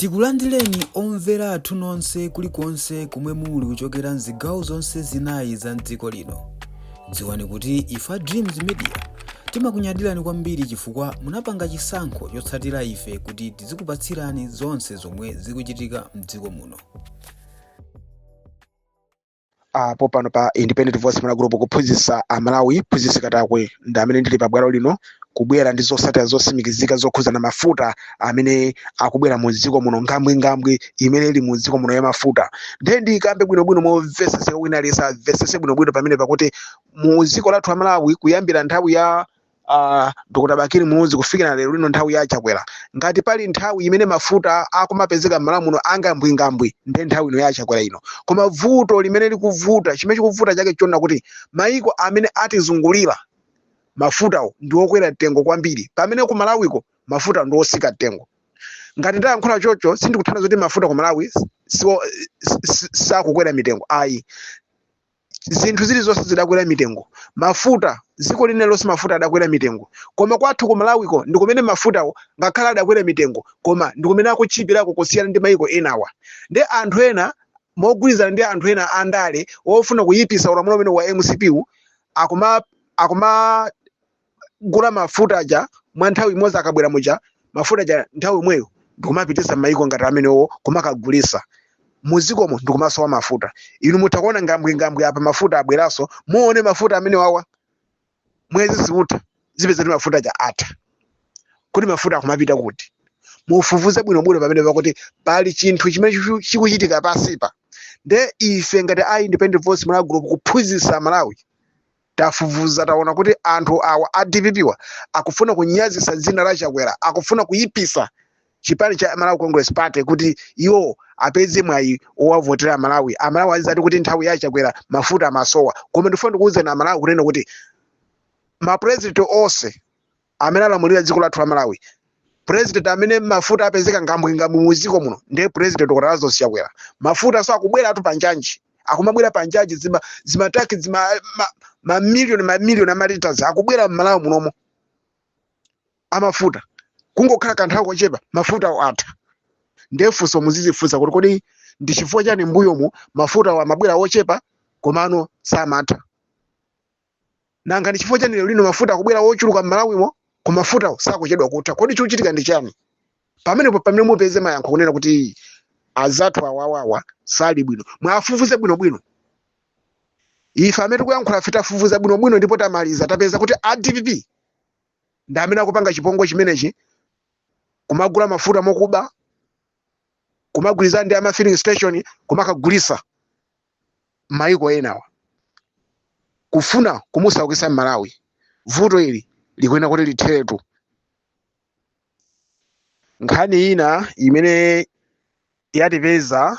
Tikulandireni omvera athu nonse kulikonse kumwe muli kuchokera mzigawo zonse zinayi za mdziko lino. Dziwani kuti ife Dreams Media timakunyadirani kwambiri chifukwa munapanga chisankho chotsatira ife kuti tizikupatsirani zonse zomwe zikuchitika mdziko muno. Popano pa Independent Voice Media Group kuphunzitsa Amalawi phunzitsi katakwe ndi amene ndili pabwalo lino kubwera ndi zosatira zosimikizika zokhuza na mafuta amene akubwera mu dziko muno ngambwe imene ili mu dziko muno ya mafuta. Ndi kambe bwinobwino momvesese wina aliyense amvesese bwinobwino pamene pakuti mu dziko lathu Amalawi kuyambira nthawi ya Dr. Bakiri Munuzi kufikira lero lino nthawi ya Chakwera, ngati pali nthawi imene mafuta akumapezeka m'Malawi muno angambwingambwi ndi nthawi ino ya Chakwera ino. Koma vuto limene likuvuta chimene chikuvuta chake chona kuti maiko amene atizungulira mafutawo ndi okwera mtengo kwambiri, pamene ku Malawiko mafuta ndi osika mtengo. Ngati ndayankhula chocho sindikuthana zoti mafuta ku Malawi sakukwera mitengo ayi. Zinthu zilizonse zidakwera mitengo. Mafuta dziko lina lonse mafuta adakwera mitengo, koma kwathu ku Malawiko ndi kumene mafutawo ngakhala adakwera mitengo koma ndi kumene akuchipirako kusiyana ndi maiko enawa. Ndi anthu ena mogwirizana ndi anthu ena andale ofuna kuyipisa ulamulo umene wa MCP akuma gula mafuta aja mwa nthawi imodzi akabwera muja mafuta aja nthawi imweyo ndikumapitisa maiko ngati amenewo kumakagulisa muzikomo ndikumasowa mafuta. Inu mutakuona ngambwingambwi apa mafuta abweraso, muone mafuta amene wawa mwezi siutha zipeza ndi mafuta aja atha. Kuti mafuta akumapita kuti mufufuze bwinobwino pamene pakuti pali chinthu chimene chikuchitika pasipa. Nde ife ngati a Independent Voice Media Group kuphunzitsa Malawi tafufuza taona kuti anthu awa a DPP akufuna kunyazisa dzina la Chakwera, akufuna kuyipisa chipani cha Malawi Congress Party kuti iwo apeze mwayi owavotera Malawi. Amalawi azati kuti nthawi ya Chakwera mafuta amasowa, koma ndifuna ndikuwuze na Malawi kunena kuti mapresident onse amene alamulira dziko lathu la Malawi, president amene mafuta apezeka ngambwingambwi mu dziko muno ndiye president Dr. Lazarus Chakwera. Mafuta so akubwera atu panjanji, akumabwera panjanji zimataki mamiliyoni amaliters akubwera m'Malawi munomo amafuta. Kungokhala kanthawi kochepa mafuta atha. Ndefunso muzizifunsa kuti kodi ndi chifukwa chani mbuyomu mafuta amabwera ochepa komano samatha. Nanga ndi chifukwa chani lino mafuta akubwera ochuluka m'Malawimo koma mafuta sakuchedwa kutha. Kodi chikuchitika ndi chani? Pamene mupeze mayankho kunena kuti azathu awawawa sali bwino, mwafufuze bwinobwino. Ife amene tikuyankhula fita fufuza bwinobwino ndipo tamaliza tapeza kuti a DPP ndi amene akupanga chipongwe chimenechi kumagula mafuta mokuba, kumagwirizana ndi ama filling station kumakagulisa maiko enawa kufuna kumusaukisa Malawi. Vuto ili likuyenera kuti litheretu. Nkhani ina imene yatipeza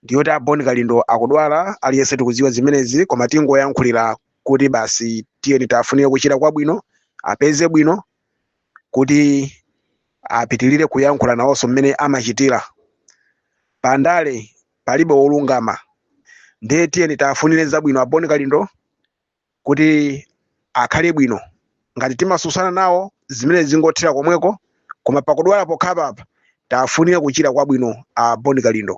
ndiyoti Boni Kalindo akudwala, aliyense tikudziwa zimenezi, koma tingoyankhulira kuti basi tiyeni tafunire kuchira kwabwino, apeze bwino kuti apitilire kuyankhula nawonso mmene amachitira. Pandale palibe wolungama, ndiye tiyeni tafunire zabwino Boni Kalindo kuti akhale bwino. Ngati timasusana nawo zimene zingothera komweko, koma pakudwala pokhapa apa tafunire kuchira kwabwino Boni Kalindo.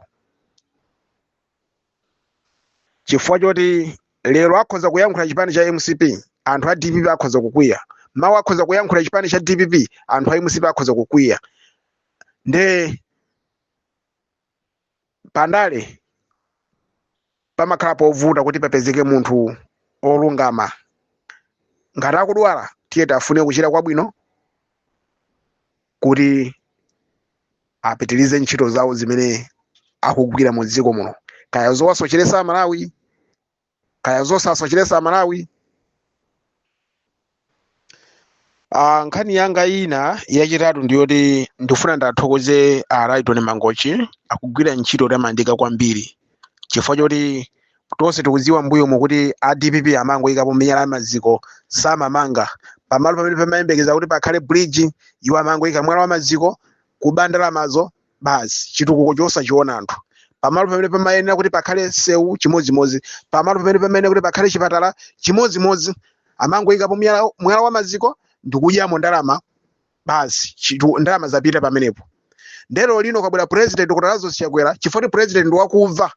Chifukwa choti lero akhoza kuyankhula chipani cha MCP, anthu a DPP akhoza kukwiya. Mawu akhoza kuyankhula chipani cha DPP, anthu a MCP akhoza kukwiya. Nde pandale pamakhala povuta kuti papezeke munthu olungama. Ngati akudwala tiye tafunire kuchira kwabwino kuti apitilize ntchito zawo zimene akugwira mu dziko muno. Kaya zowasocheresa Malawi, kaya zosasocheresa Malawi. Nkhani yanga ina yachitatu ndiyoti ndifuna ndathokoze Rayton Mangochi akugwira ntchito tamandika kwambiri. Chifukwa choti tonse tikudziwa mbuyomo kuti a DPP amangoyikapo miyala amaziko samamanga. Pamalo pamene pamayembekeza kuti pakhale bridge iwo amangoyika mwala wa maziko kubanda lamazo basi chitukuko chosachiona anthu. Pamalo pamene pamayenera kuti pakhale sewu chimodzimodzi, pamalo pamene pamayenera kuti pakhale chipatala chimodzimodzi amangoyikapo mwala wa maziko ndikudyamo ndalama basi ndalama zapita pamenepo. ndero lino kwabwera president kuti Lazarus Chakwera chifukwa president ndi wakuva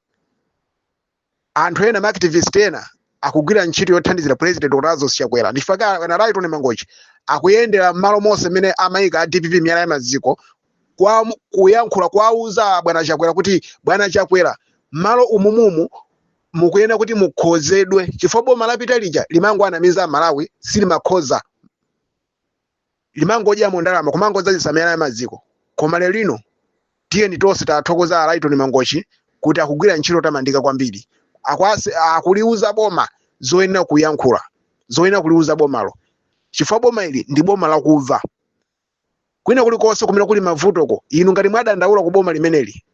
anthu ena ma activist ena akugwira ntchito yothandizira president kuti Lazarus Chakwera ndifaka kana right on mangochi akuyendera malo monse mene amayika a DPP miyala ya maziko kwa kuyankhula kwauza bwana Chakwera kuti bwana Chakwera malo umumumu mukuyenda kuti mukhozedwe chifukwa boma lapita lija limango anamiza Malawi sili makhoza limango oja mu ndalama kumangoza zisamiyala ya maziko koma lero lino tiye nditonse tathokoza a right on mangochi kuti akugwira ntchito tamandika kwambiri akuliuza boma zoyenera kuyankhula zoyenera kuliuza bomalo chifukwa boma ili ndi boma lakuva kwina kulikonse kumene kuli mavutoko inu ngati mwadandaula ku boma limeneli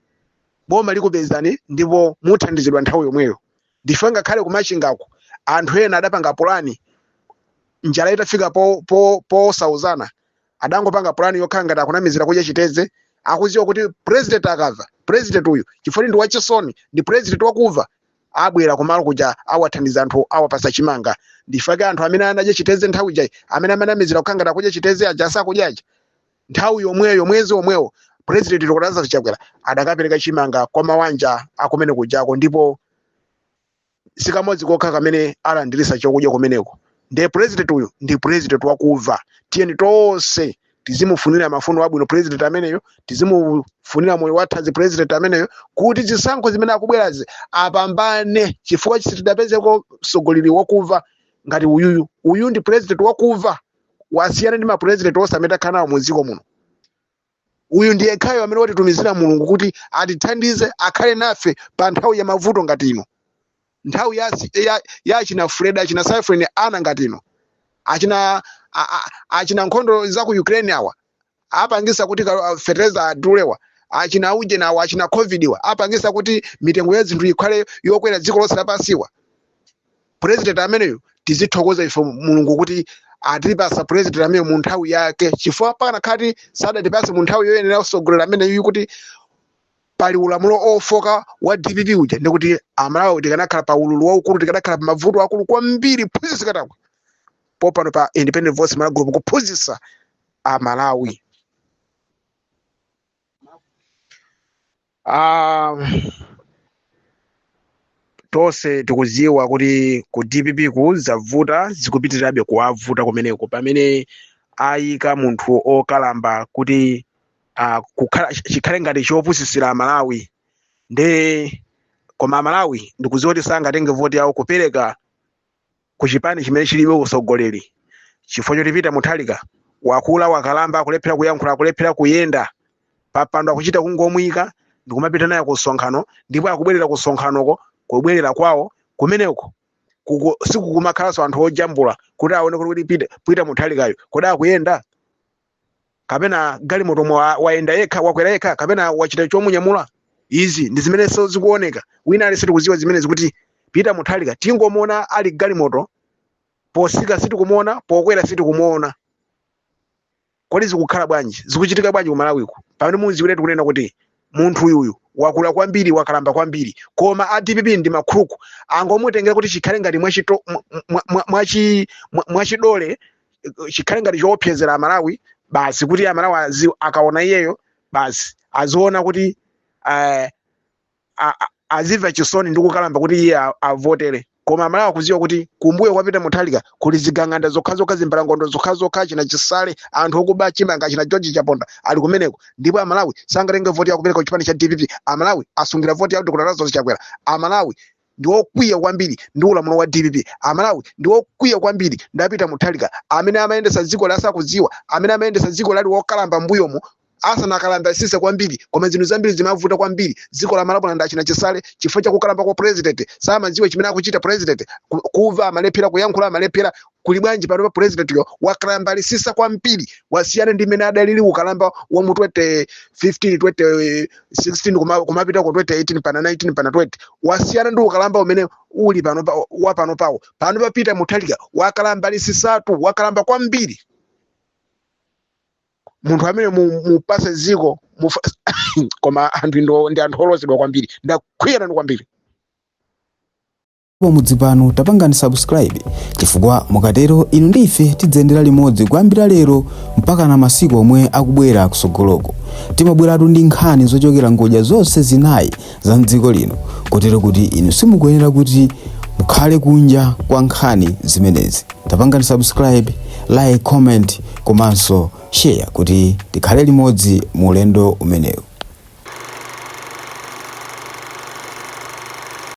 boma likupezani ndipo muthandizidwa nthawi yomweyo ndife ngakhale kumachingako anthu ena adapanga pulani njala itafika po sauzana adangopanga pulani yokhala ngati akunamizira kudya chiteze akuziwa kuti president akava president uyu chifukwa ndi wachisoni ndi president wakuva abwera kumalo kuja awathandiza anthu awapasa chimanga ndifake anthu amene anadya chiteze nthawi jayi amene amanamizira kukhala ngati akudya chiteze aja asakudyaja nthawi yomweyo mwezi omwewo president Dr. Lazarus Chakwera adakapereka chimanga kwa mawanja akumene kujako ndipo sikamodzi kokha kamene alandirisa chokudya kumeneko ndiye president uyu ndi president wakuva tiyeni tonse tizimufunira mafuno abwino president ameneyo tizimufunira moyo wathanzi president ameneyo kuti zisankho zimene akubwerazi apambane chifukwa sitidapezeko mtsogoleri wakuva ngati uyu ndi president wakuva wasiyana ndi ma president onse amene akhala nawo muziko muno uyu ndiye khayo amene watitumizira mulungu kuti atithandize akhale nafe pa nthawi ya mavuto ngati ino nthawi ya achina Fred achina Cyprian ana ngati ino achina nkhondo za ku Ukraine awa apangisa kuti fertilizer adulewa achina uje nawo achina covid wa apangisa kuti mitengo ya zinthu ikhale yokwera dziko lonse lapasiwa president ameneyo tizithokoza ife mulungu kuti atipasa president ameneyo mu nthawi yake chifukwa pana khati sadatipase mu nthawi yoyenera kusogolera ameneyo kuti pali ulamulo ofoka wa DPP uja ndikuti Amalawi tikanakhala pa ululu waukulu tikanakhala pa mavuto akulu kwambiri phunzitsa katakwa popano pa Independent Voice Malawi Group kuphunzitsa Amalawi tonse tikuziwa kuti ku DPP kuzavuta zikupitirirabe kuwavuta kumeneko pamene ayika munthu okalamba kuti kukhala chikhale ngati chopusisira Amalawi nde koma Amalawi ndikuziwa kuti sangatenge voti yawo kupereka ku chipani chimene chilibe usogoleri chifukwa chotipita Mutharika wakula wakalamba akulephera kuyankhula akulephera kuyenda papando akuchita kungomwika ndikumapita naye ku sonkhano ndipo akubwerera ku sonkhanoko kubwerera kwawo kumeneko sikukumakhalanso anthu ojambula kuti aone kuti pita Mutharikayo kodi akuyenda kapena galimoto waenda yekha wakwera yekha kapena wachita chomunyamula izi ndi zimene zikuoneka wina ali sitikuziwa zimene zikuti pita Mutharika tingomona ali galimoto posika sitikumuona pokwera sitikumuona kodi zikukhala bwanji zikuchitika bwanji ku Malawiku pamene muziwire tikunena kuti munthu uyu wakula kwambiri wakalamba kwambiri koma a DPP ndi makhuluku angomutengera kuti chikhale ngati mwachidole chikhale ngati choopsezera Amalawi basi kuti Amalawi akaona iyeyo basi aziona kuti aziva chisoni ndi kukalamba kuti iye avotere koma Amalawi akuziwa kuti kumbuyo kwapita Mutharika kuli ziganganda zokhazokha zimbalangondo zokhazokha china chisale anthu okuba chimanga china George Chaponda ali kumeneko ndipo Amalawi sangatenge voti yakupereka ku chipani cha DPP Amalawi asungira voti ya Dr. Lazarus Chakwera Amalawi ndi okwiya kwambiri ndi ulamulo wa DPP Amalawi ndi okwiya kwambiri ndapita Mutharika amene amayendesa dziko lasakuziwa amene amayendesa dziko lali wokalamba mbuyomo asanakalamba sise kwambiri koma zinthu zambiri zimavuta kwambiri dziko la Malawi landa china chisale chifukwa cha kukalamba kwa president samadziwa chimene akuchita president kuva amalephera kuyankhula amalephera kuli bwanji pano pa president yo wakalamba lisisa kwambiri wasiyana ndi mmene adalili ukalamba wa mu 2015 2016 kumapita ku 2018 pana 19 pana 20 wasiyana ndi ukalamba umene uli pano pawo pano papita Mutharika wakalamba lisisatu wakalamba kwambiri munthu amene mupase ziko koma anthu ndi anthu olozedwa kwambiri ndakwiyana kwambiri Pomudzi pano tapangani subscribe chifukwa mukatero inu ndi ife tidzendera limodzi kuyambira lero mpaka na masiku omwe akubwera kusogoloko. Timabweratu ndi nkhani zochokera ngodya zonse zinayi za mdziko lino, kotero kuti inu simukuyenera kuti mukhale kunja kwa nkhani zimenezi. Tapangani subscribe, like, comment komanso share kuti tikhale limodzi mu ulendo umenewu.